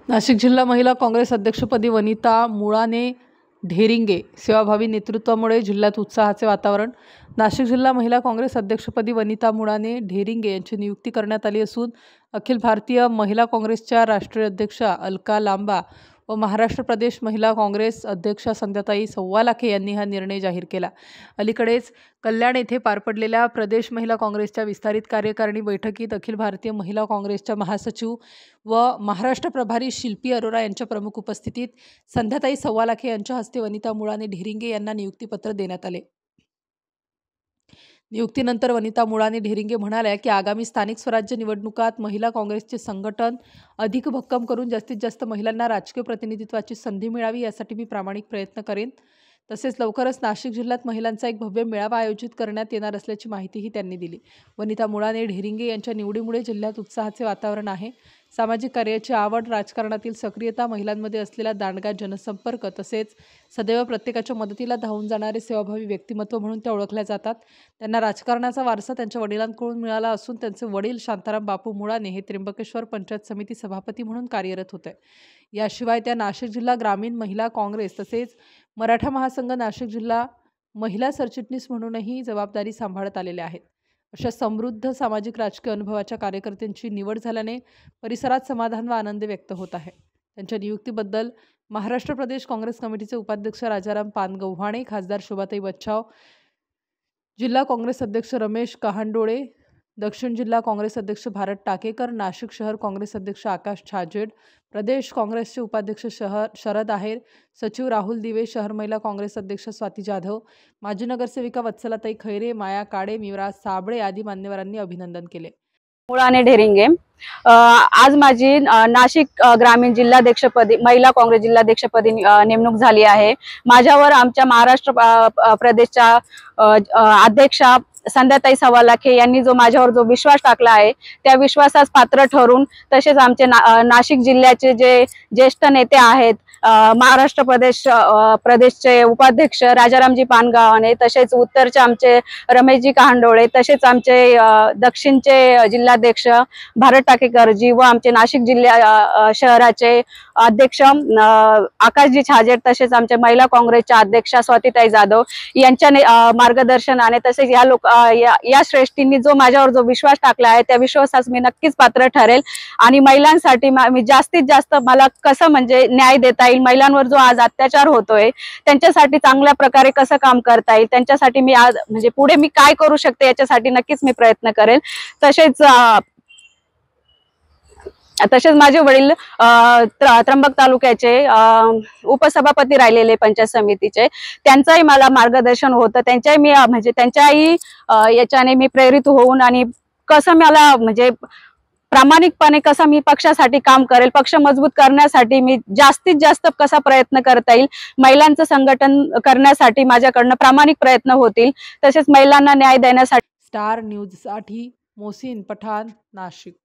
नाशिक जिल्हा महिला काँग्रेस अध्यक्षपदी वनिता मुळाने ढेरिंगे सेवाभावी नेतृत्वामुळे जिल्ह्यात उत्साहाचे वातावरण। नाशिक जिल्हा महिला काँग्रेस अध्यक्षपदी वनिता मुळाने ढेरिंगे यांची नियुक्ती करण्यात आली असून अखिल भारतीय महिला काँग्रेसच्या राष्ट्रीय अध्यक्षा अलका लांबा व महाराष्ट्र प्रदेश महिला काँग्रेस अध्यक्षा संध्याताई सव्वालाखे यांनी हा निर्णय जाहीर केला। अलीकडेच कल्याण येथे पार पडलेल्या प्रदेश महिला काँग्रेसच्या विस्तारित कार्यकारिणी बैठकीत अखिल भारतीय महिला काँग्रेसच्या महासचिव व महाराष्ट्र प्रभारी शिल्पी अरोरा यांच्या प्रमुख उपस्थितीत संध्याताई सव्वालाखे यांच्या हस्ते वनिता मुळाने ढेरिंगे यांना नियुक्तीपत्र देण्यात आले। नियुक्तीनंतर वनिता मुळाने ढेरिंगे म्हणाल्या की आगामी स्थानिक स्वराज्य निवडणुकात महिला काँग्रेसचे संघटन अधिक भक्कम करून जास्तीत जास्त महिलांना राजकीय प्रतिनिधित्वाची संधी मिळावी यासाठी मी प्रामाणिक प्रयत्न करेन। तसेच लवकरच नाशिक जिल्ह्यात महिलांचा एक भव्य मेळावा आयोजित करण्यात येणार असल्याची माहितीही त्यांनी दिली। वनिता मुळाने ढेरिंगे यांच्या निवडीमुळे जिल्ह्यात उत्साहाचे वातावरण आहे। सामाजिक कार्याची आवड, राजकारणातील सक्रियता, महिलांमध्ये असलेला दांडगा जनसंपर्क तसेच सदैव प्रत्येकाच्या मदतीला धावून जाणारे सेवाभावी व्यक्तिमत्व म्हणून त्या ओळखल्या जातात। त्यांना राजकारणाचा वारसा त्यांच्या वडिलांकडून मिळाला असून त्यांचे वडील शांताराम बापू मुळाने हे त्र्यंबकेश्वर पंचायत समिती सभापती म्हणून कार्यरत होते। याशिवाय त्या नाशिक जिल्हा ग्रामीण महिला काँग्रेस तसेच मराठा महासंघ नाशिक जिल्हा महिला सरचिटणीस म्हणूनही जबाबदारी सांभाळत आलेल्या आहेत। अशा समृद्ध सामाजिक राजकीय अनुभवाच्या कार्यकर्त्यांची निवड झाल्याने परिसरात समाधान व आनंद व्यक्त होत आहे। त्यांच्या नियुक्तीबद्दल महाराष्ट्र प्रदेश काँग्रेस कमिटीचे उपाध्यक्ष राजाराम पानगव्हाणे, खासदार शोभाताई बच्छाव, जिल्हा काँग्रेस अध्यक्ष रमेश कहांडोळे, दक्षिण जिल्हा काँग्रेस अध्यक्ष भारत टाकेकर, नाशिक शहर काँग्रेस अध्यक्ष आकाश छाजेड, प्रदेश काँग्रेसचे उपाध्यक्ष शरद आहेर, सचिव राहुल दिवे, शहर महिला काँग्रेस अध्यक्ष स्वाती जाधव, माजी नगरसेविका वत्सलाताई खैरे, माया काळे, मिवराज साबळे आदी मान्यवरांनी अभिनंदन केले। मुळाने ढेरिंगे आज माझी नाशिक ग्रामीण जिल्हाध्यक्षपदी महिला काँग्रेस जिल्हाध्यक्षपदी नेमणूक झाली आहे। माझ्यावर आमच्या महाराष्ट्र प्रदेशच्या अध्यक्षा संध्याताई सव्वालाखे यांनी जो माझ्यावर जो विश्वास टाकला आहे त्या विश्वासास पात्र ठरून तसेच आमचे नाशिक जिल्ह्याचे जे ज्येष्ठ नेते आहेत, महाराष्ट्र प्रदेशचे उपाध्यक्ष राजारामजी पानगव्हाणे, तसेच उत्तरचे आमचे रमेशजी कहांडोळे, तसेच आमचे दक्षिणचे जिल्हाध्यक्ष भारत टाकेकरजी व आमचे नाशिक जिल्हा शहराचे अध्यक्ष आकाशजी छाजेड, तसेच आमचे महिला काँग्रेसच्या अध्यक्षा स्वातीताई जाधव यांच्या मार्गदर्शनाने तसेच या श्रेष्ठींनी जो माझ्यावर जो विश्वास टाकला आहे त्या विश्वासास मी नक्कीच पात्र ठरेल आणि महिलांसाठी मी जास्तीत जास्त मला कसं म्हणजे न्याय देता येईल, महिलांवर जो आज अत्याचार होतोय त्यांच्यासाठी चांगल्या प्रकारे कसं काम करता येईल, त्यांच्यासाठी मी आज म्हणजे पुढे मी काय करू शकते याच्यासाठी नक्कीच मी प्रयत्न करेल। तसेच माझे वडील त्र्यंबक तालुक्याचे उपसभापती राहिलेले पंचायत समितीचे, त्यांचाही मला मार्गदर्शन होतं। त्यांच्याही मी म्हणजे त्यांच्याही याच्याने मी प्रेरित होऊन आणि कसं मला म्हणजे प्रामाणिकपणे कसं मी पक्षासाठी काम करेल, पक्ष मजबूत करण्यासाठी मी जास्तीत जास्त कसा प्रयत्न करता येईल, महिलांचं संघटन करण्यासाठी माझ्याकडनं प्रामाणिक प्रयत्न होतील, तसेच महिलांना न्याय देण्यासाठी। स्टार न्यूज साठी मोहसिन पठाण, नाशिक।